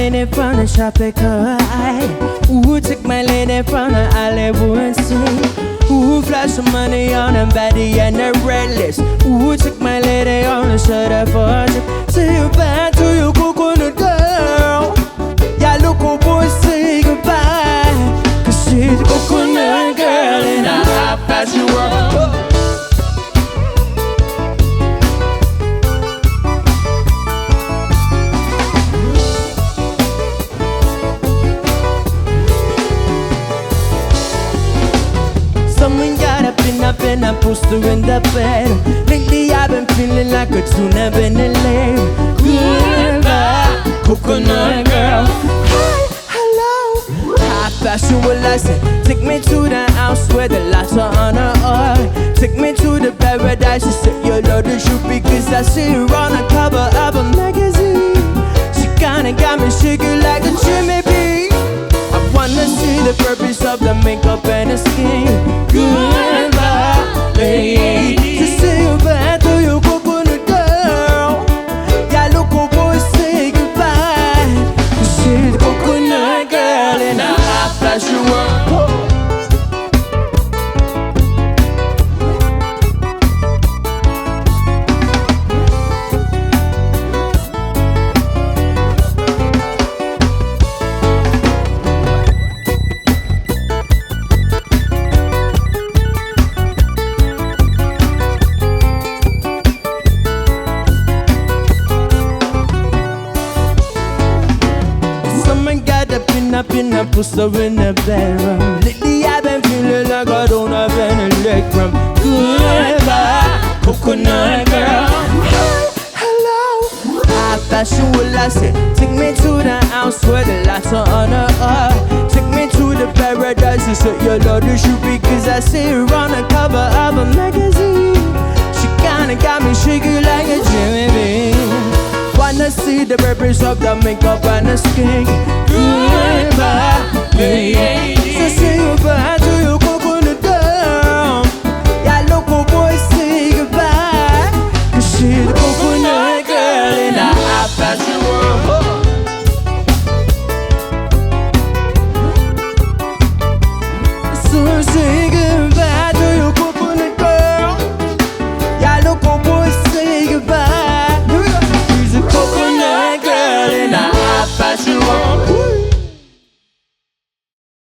lady from the tropical island. Ooh, took my lady from the Hollywood scene. Ooh, flash some money on the baddie and the red lips. Ooh, took my lady on the shoulder for a trip. Say goodbye to your coconut girl. Yeah, look, oh boy, say goodbye. Cause she's a coconut girl in a high fashion world. Someone got up in a poster in the bed. Lately I've been feeling like a tuna in the lake. Goodbye, coconut girl. Hi, hello. High fashion, well I said, take me to the house where the lights are on her oil. Take me to the paradise. She said you love the shoot because I see her on the cover of a magazine. She kinda got me shaking like a Jimmy Bee. I wanna see the purpose of the makeup and the skin. Goodbye, lady. So say goodbye to your coconut girl. Yeah, look, oh boy, say goodbye. Cause she's the coconut girl in a high fashion world. Up in a poster in the bedroom. Lately I've been feeling like I don't have any leg room. Goodbye, coconut girl. Hi, hello. High fashion, well I said, take me to the house where the lights are on her earth. Take me to the paradise. You said you love the shoot because I see her on the cover of a magazine. She kinda got me shaking like a Jimmy Bee. Wanna see the purpose of the makeup and the skin. Goodbye, lady. So say goodbye to your coconut girl. Yeah, local boys say goodbye. Cause she's the coconut girl in a high fashion world. So say goodbye to your coconut girl. Yeah, local boys say goodbye. She's a coconut girl in a high fashion world.